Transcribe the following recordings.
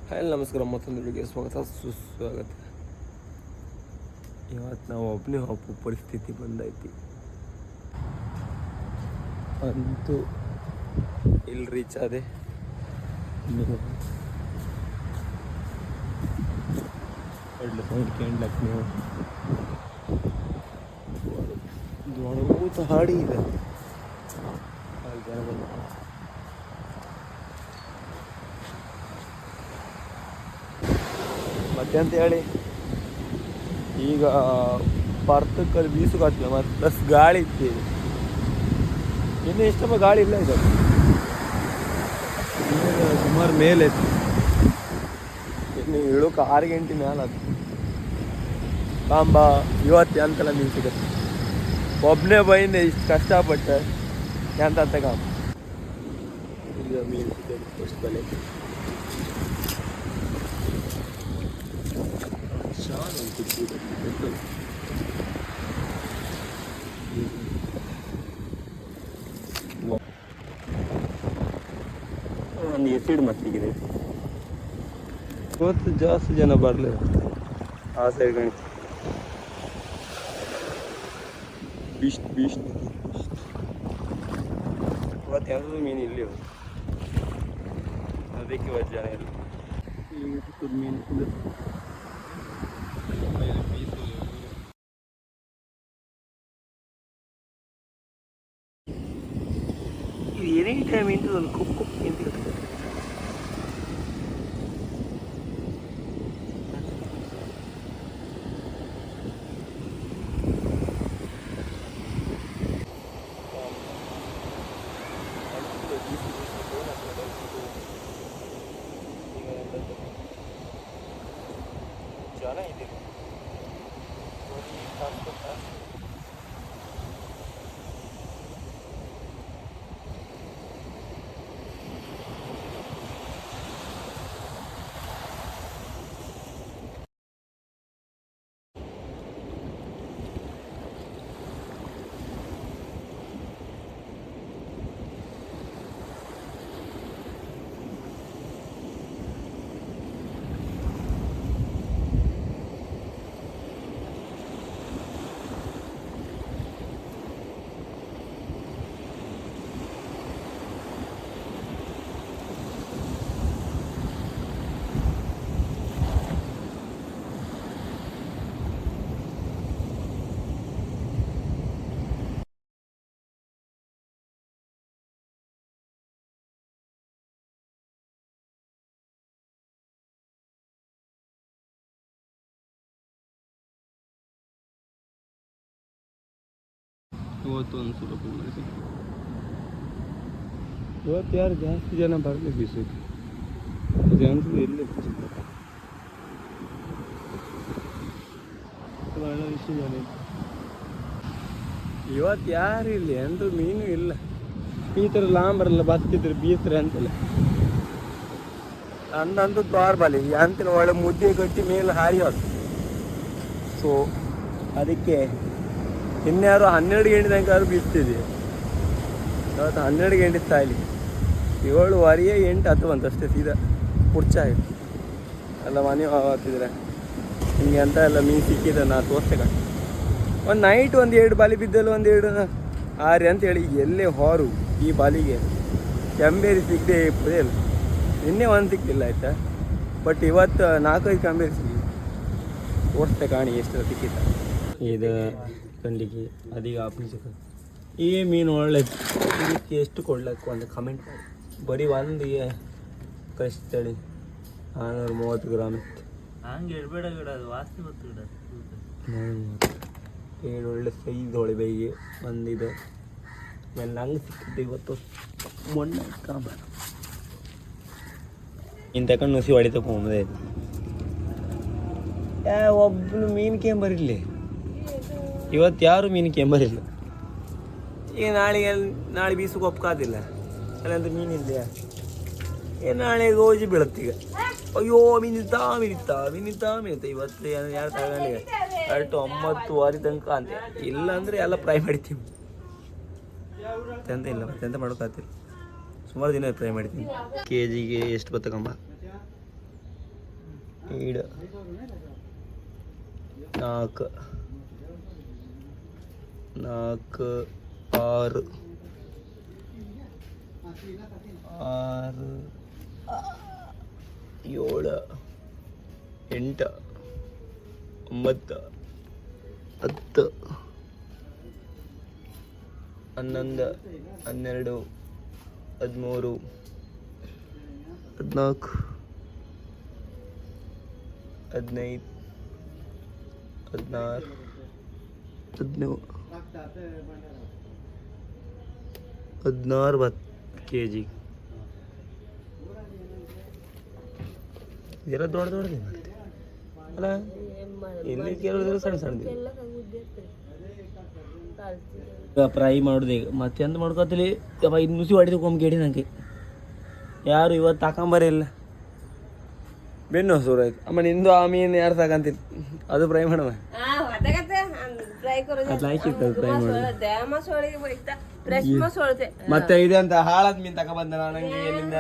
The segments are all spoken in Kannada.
ಹಾಯ್ ನಮಸ್ಕಾರ, ಮತ್ತೊಂದು ವಿಡಿಯೋಗೆ ಸ್ವಾಗತ ಸುಸ್ವಾಗತ. ಇವತ್ತು ನಾವು ಒಬ್ಬನೇ ಹೋಗೋ ಪರಿಸ್ಥಿತಿ ಬಂದೈತಿ. ಅಂತೂ ಇಲ್ಲಿ ರೀಚ್ ಆದೆ. ಕೇಳಕ್ ನೀವು ದೊಡ್ಡ ಹಾಡಿ ಇದೆ. ಮತ್ತೆ ಅಂತ ಹೇಳಿ ಈಗ ಪರ್ತಕ್ಕಲ್ಲಿ ಬೀಸುಗಾಟ್ಲ ಮತ್ತು ಪ್ಲಸ್ ಗಾಳಿ ಇತ್ತು. ಇನ್ನೂ ಇಷ್ಟಪ್ಪ ಗಾಳಿ ಇಲ್ಲ ಇದೆ, ಸುಮಾರು ಮೇಲೆ ಇನ್ನು ಇಳೋಕೆ 6 ಗಂಟೆ ಮೇಲೆ ಅದು ಕಾಂಬ. ಇವತ್ತು ಎಂತೆಲ್ಲ ಮೀನು ಸಿಗುತ್ತೆ. ಒಬ್ಬನೇ ಬೈಂದೆ ಇಷ್ಟು ಕಷ್ಟಪಟ್ಟೆ ಎಂತ ಕಾಂಬ. ಈಗ ಮೀನು ಸಿಗುತ್ತೆ ಎಷ್ಟು ಬೆಲೆ. ಒಂದು ಎಸಿಡ್ ಮತ್ತಿಗಿದೆ. ಇವತ್ತು ಜಾಸ್ತಿ ಜನ ಬರಲಿ ಆ ಸೈಡ್ ಗಣಿತ ಬೀಸ್ಟ್ ಇವತ್ತು ಯಾವುದೂ ಮೀನು ಇಲ್ಲಿ, ಅದಕ್ಕೆ ಇವತ್ತು ಜನ ಇಲ್ಲ. ಈಗ ಮೀನು ಎನಿ ಟೈಮ್ ಇಂಟು ಒಂದು ಕುಪ್ಪು ನಿಂತಿರುತ್ತೆ. ಜನ ಇದೆ. ಇವತ್ತು ಒಂದು ಸ್ವಲ್ಪ ಇವತ್ತು ಯಾರು ಜಾಸ್ತಿ ಜನ ಬರಲಿ ಬೀಸೋಕೆ. ಜನರು ಎಲ್ಲಿ ಒಳ್ಳೆ ವಿಷಯ ಜನ ಇವತ್ತು ಯಾರು ಇಲ್ಲ, ಅಂದ್ರೂ ಮೀನು ಇಲ್ಲ. ಈ ಥರ ಲಾಂಬರಲ್ಲ ಬತ್ತಿದ್ರು ಬೀಸ್ರೆ ಅಂತಲ್ಲ ಅಂದಂತೂ ತೋರ್ಬಾಲಿ ಅಂತಿನ ಒಳ್ಳೆ ಮುದ್ದೆ ಕಟ್ಟಿ ಮೇಲೆ ಹಾರಿ ಹೋದ. ಸೊ ಅದಕ್ಕೆ ಇನ್ಯಾರು 12 ಗಂಟೆ ತನಕ ಬೀಸ್ತಿದ್ವಿ. ಇವತ್ತು 12 ಗಂಟೆ ತಾಯ್ಲಿ 7:15 8 10 ಬಂತಷ್ಟೇ. ಸೀದಾ ಪುಡ್ಚ ಆಯಿತು ಎಲ್ಲ ಮನೆ ಆಗ್ತಿದ್ರೆ ಹಿಂಗೆ ಅಂತ ಎಲ್ಲ ಮೀನು ಸಿಕ್ಕಿದ ನಾ ತೋರಿಸ್ತೆ ಕಟ್ಟಿ. ಒಂದು ನೈಟ್ 1-2 ಬಾಲಿ ಬಿದ್ದಲು 1-2 ಆರಿ ಅಂತೇಳಿ ಎಲ್ಲೇ ಹೊರು ಈ ಬಾಲಿಗೆ ಕೆಂಬೇರಿ ಸಿಗದೆ ಇಲ್ಲ. ನಿನ್ನೆ ಒಂದು ಸಿಕ್ಕಿಲ್ಲ ಆಯ್ತಾ, ಬಟ್ ಇವತ್ತು 4-5 ಕೆಂಬೇರಿ ಸಿಕ್ಕಿ ತೋರಿಸ್ತೆ ಕಾಣಿ ಎಷ್ಟು ಸಿಕ್ಕಿತ್ತ. ಇದು ಕಂಡಿಗೆ ಅದೀಗ ಆಫೀಸಕ್ಕೆ ಈ ಮೀನು ಒಳ್ಳೆ ಇದಕ್ಕೆ ಎಷ್ಟು ಕೊಡ್ಲಕ್ಕೆ ಒಂದು ಕಮೆಂಟ್ ಮಾಡಿ. ಬರೀ ಒಂದಿಗೆ ಕಳಿಸ್ತೇಳಿ 430 ಗ್ರಾಮ್ ಇತ್ತು. ಹಂಗೆ ಇಡಬೇಡ ಗಿಡ, ಅದು ವಾಸನೆ ಬತ್ತು ಗಿಡ. ಏನು ಒಳ್ಳೆ ಸೈಜ್ ಹೊಳೆ ಬೈಗೆ ಒಂದಿದೆ ಮೇಲೆ ನಂಗೆ ಸಿಕ್ಕಿದ್ದೆ ಇವತ್ತು. ಮೊನ್ನೆ ಕಾಂಬ ಇನ್ನು ತಗೊಂಡು ನುಸಿ ಹೊಡಿತಕ್ಕೆ ಹೋಗದೆ ಒಬ್ಬನು ಮೀನು ಕೆಂಬರಿಲ್ಲ. ಇವತ್ತು ಯಾರು ಮೀನು ಕೆಂಬರಿಲ್ಲ. ಈಗ ನಾಳೆ ಬೀಸಕ್ಕೆ ಒಪ್ಕಾದಿಲ್ಲ ಅಲ್ಲಂದ್ರೆ ಮೀನಿಲ್ಲ. ನಾಳೆ ಗೋಜಿ ಬೀಳತ್ತೀಗ. ಅಯ್ಯೋ ಮಿನಿತಾ ಇವತ್ತು ಯಾರು ತಗೊಳ್ಳಿ ಕರೆಕ್ಟ್ 9:15 ತನಕ ಅಂತ. ಇಲ್ಲ ಅಂದರೆ ಎಲ್ಲ ಫ್ರೈ ಮಾಡ್ತೀವಿ. ಎಂತ ಇಲ್ಲ ಮತ್ತೆ ಎಂತ ಮಾಡೋಕ್ಕಾಗ್ತಿಲ್ಲ. ಸುಮಾರು ದಿನ ಫ್ರೈ ಮಾಡ್ತೀನಿ. ಕೆ ಜಿಗೆ ಎಷ್ಟು ಬರ್ತಕ್ಕಂಬ ಈಡು 4 4 6 6 7 8 9 10 11 12 13 14 15 16 17 16 kg ಇದೆಲ್ಲ ದೊಡ್ಡದಿದೆ ಅಲ್ಲ ಇಲ್ಲಿ ಕೆಲವು ಸಣ್ಣ ಸಣ್ಣದು ಫ್ರೈ ಮಾಡೋದು ಈಗ ಮತ್ತೆ ಎಂತ ಮಾಡ್ಕೊತಿಲಿ ಯಪ್ಪ ಇದು ನುಸಿ ಹೊಡಿದಕ್ಕೊಮ್ಮೆ ಗೇಡಿ ನನಗೆ ಯಾರು ಇವತ್ತು ತಗೊಂಬರಿಲ್ಲ ಬೆನ್ನು ಹಸೂರು ಆಯ್ತು ಅಮ್ಮ ನಿಂದು ಆ ಮೀನು ಯಾರು ತಗೊಂತೀನಿ ಅದು ಫ್ರೈ ಮಾಡಮ್ಮ ಮತ್ತೆ ಇದೆ ಅಂತ ಹಾಳಾದ ಮೀನು ತಗೊಂಬಂದ ನಂಗೆ ಎಲ್ಲಿಂದ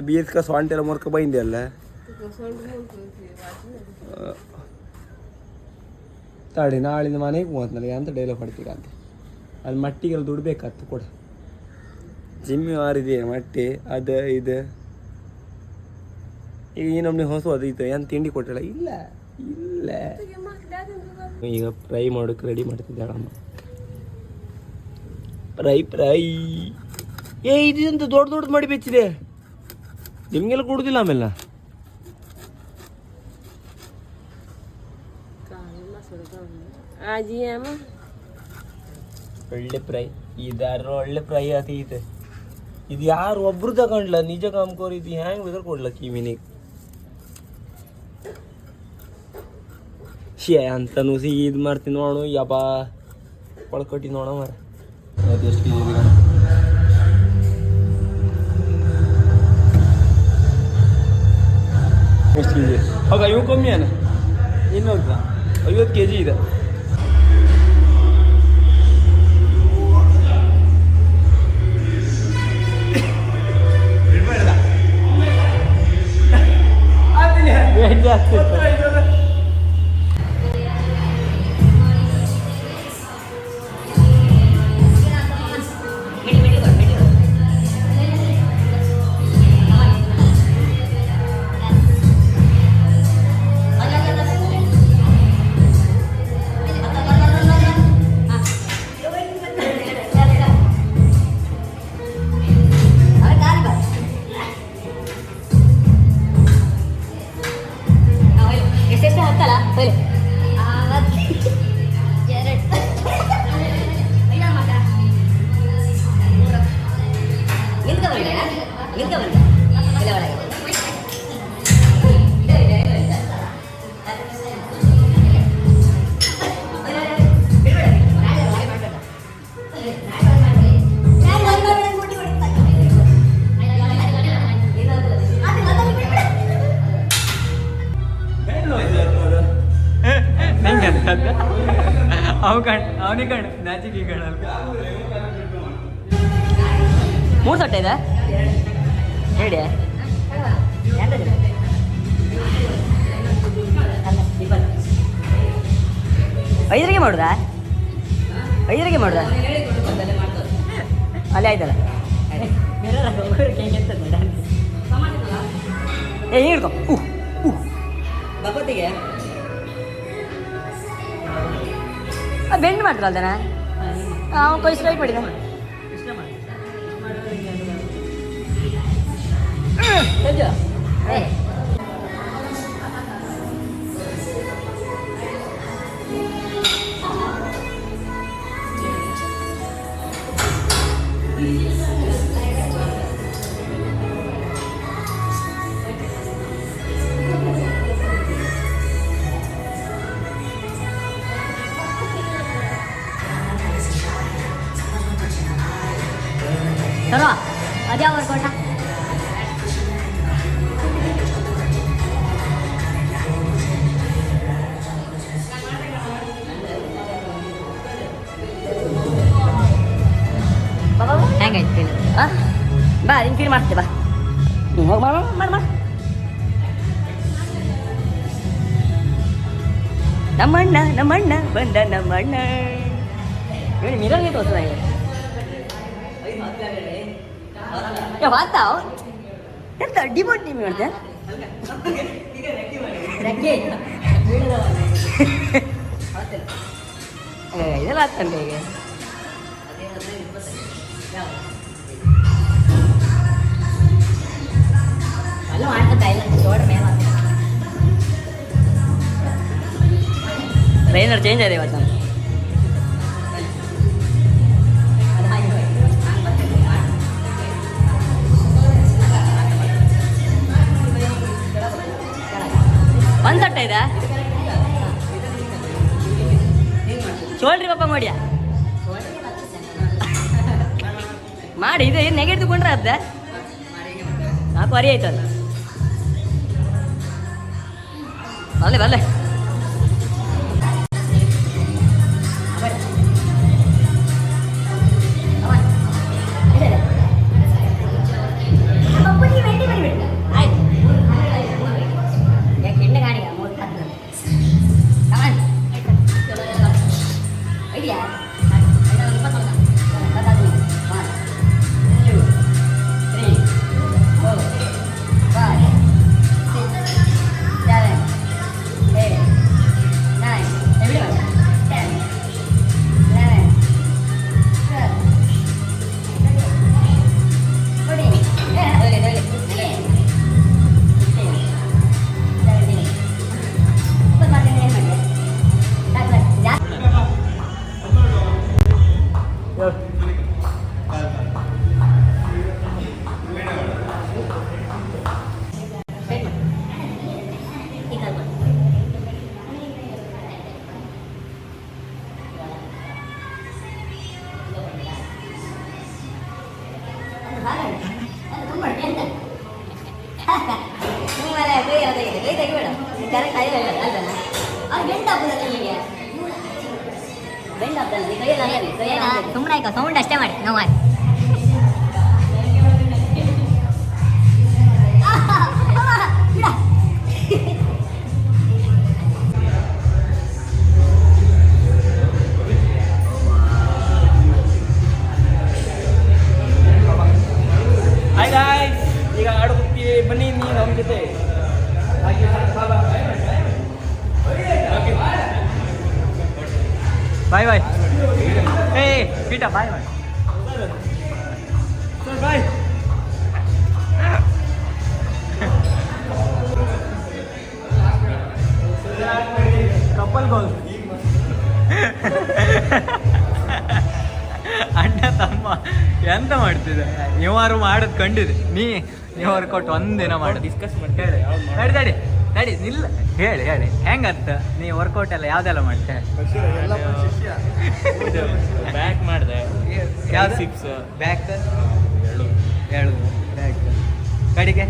ಬೀಸ್ಕ ಸೊಂಟೆಲ್ಲ ಮುರ್ಕ ಬೈಂದೆ ಅಲ್ಲ ತಾಡಿ ನಾಳಿಂದ ಮನೆಗೆ ಹೋಗ್ತ ನನಗೆ ಅಂತ ಡೈಲಾಗ್ ಹೊಡ್ತೀಗ ಅಂತ ಅಲ್ಲಿ ಮಟ್ಟಿಗೆಲ್ಲ ದುಡ್ಡು ಬೇಕಾಗ್ತು ಕೊಡ ಜಿಮ್ಮಿ ಮಾರಿದೆ ಮಟ್ಟಿ ಅದು ಇದು ಈಗ ಈ ನಮ್ಗೆ ಹೊಸ ಅದು ಇತ್ತು ಏನು ತಿಂಡಿ ಕೊಟ್ಟಿಲ್ಲ ಇಲ್ಲ ಇಲ್ಲ ಈಗ ಫ್ರೈ ಮಾಡೋಕೆ ರೆಡಿ ಮಾಡ್ತಿದ್ದಾಳೆ ಅಮ್ಮ ಫ್ರೈ ಇದಂತ ದೊಡ್ಡ ದೊಡ್ಡದು ಮಾಡಿ ಬೆಚ್ಚಿದೆ ನಿಮಗೆಲ್ಲ ಕೊಡುದಿಲ್ಲ ಆಮೇಲೆ ಒಳ್ಳೆ ಫ್ರೈ ಇದಾರ ಒಳ್ಳೆ ಫ್ರೈ ಆತೈತೆ ಇದು ಯಾರು ಒಬ್ರು ತಗೊಂಡ್ಲ ನಿಜ ಕಾಮ್ಕೋರ್ ಇದು ಹ್ಯಾಂಗ್ ಬೇಕಾದ್ರೆ ಕೊಡ್ಲಕ್ಕ ಈ ಮೀನಿಗೆ ಶೇ ಅಂತ ನುಸಿ ಇದು ಮಾಡ್ತೀನಿ ನೋಡು ಯಪ್ಪ ಒಳಕಟ್ಟಿ ನೋಡ ಮರ ಎಷ್ಟು ಕೆ ಜಿ ಎಷ್ಟು ಕೆ ಜಿ ಹೌದಾ ಇವು ಕಮ್ಮಿ ಅನ ಇನ್ನು 50 kg ಇದೆ ಅವನಿಗೆ ಕಣ್ಣು ನಾಚಿಕೆ ಕಣ್ಣ 3 ಸಟ್ಟೆ ಇದೆ ಹೇಳಿ 5ರಿಗೆ ಮಾಡುದಾ 5ರಿಗೆ ಮಾಡುದಾ ಅಲ್ಲಿ ಆಯ್ತಲ್ಲ ಏ ಹಿಡ್ಕೊ ಬಪ್ಪತ್ತಿಗೆ ಬೆಂಡ್ ಮಾಡ್ತಾರಲ್ದನ ಅವ್ನು ಕೈ ಸ್ಟ್ರೈಟ್ ಮಾಡಿದ चलो आजा वर्कआउट ಹೆಂಗೈತಿ ಬಾ ನಿನ್ ಫೀಲ್ ಮಾಡ್ತೆ ಬಾ ಹೋಗಿ ಮಾಡ ನಮ್ಮಣ್ಣ ಬಂದ ನಮ್ಮಣ್ಣ ನೋಡಿ ಮಿರರ್ಗೆ ತೋರಿಸ್ದ ವಾತಾವ್ ಎಂತ ಡಿಮೋಟ್ ಟೀಮ್ ಮಾಡ್ದೆ ಇದೆಲ್ಲ ಆಗ್ತಂಡೆ ಈಗ ಟ್ರೈನರ್ ಚೇಂಜ್ ಆಗಿದೆ ಇವತ್ತು ಒಂದು ತಟ್ಟ ಇದೆ ಚೋಳ್ರಿ ಪಾಪ ಮಾಡಿಯ ಮಾಡಿ ಇದು ನೆಗೆಟ್ ತಗೊಂಡ್ರೆ ಅದ ನಾಲ್ಕು ವರಿ ಆಯ್ತು ಅದು ಬರಲಿ ಬರಲಿ ಸುಮ್ಮನೆ ಸೌಂಡ್ ಅಷ್ಟೇ ಮಾಡಿ ನಾವು ಮಾಡಿ ಹಾಯ್ ಗಾಯ್ಸ್, ಈಗ ಆಡೋದಕ್ಕೆ ಬನ್ನಿ ನೀವು ನಮ್ಮ ಜೊತೆ. ಬಾಯ್ ಬಾಯ್. ಏ ಪೀಟ ಬಾಯ್ ಬಾಯ್. Sir bye. Couple goal. ಅಣ್ಣ ತಮ್ಮ ಎಂತ ಮಾಡ್ತಿದ್ದೆ ನೀವಾರು ಮಾಡೋದು ಕಂಡಿದೆ ನೀವು ವರ್ಕೌಟ್ ಒಂದಿನ ಮಾಡಿ ಡಿಸ್ಕಸ್ ಮಾಡಿ ಹೇಳಿ ತಡಿ ತಡಿ ನಿಲ್ಲ ಹೇಳಿ ಹೆಂಗಂತ ನೀವು ವರ್ಕೌಟ್ ಎಲ್ಲ ಯಾವ್ದೆಲ್ಲ ಮಾಡ್ತೆ ಬ್ಯಾಕ್ ಮಾಡಿದೆ ಯಾವ್ದು ಸಿಕ್ಸ್ ಬ್ಯಾಕ್ ಹೇಳು ಬ್ಯಾಕ್ ಕಡೆಗೆ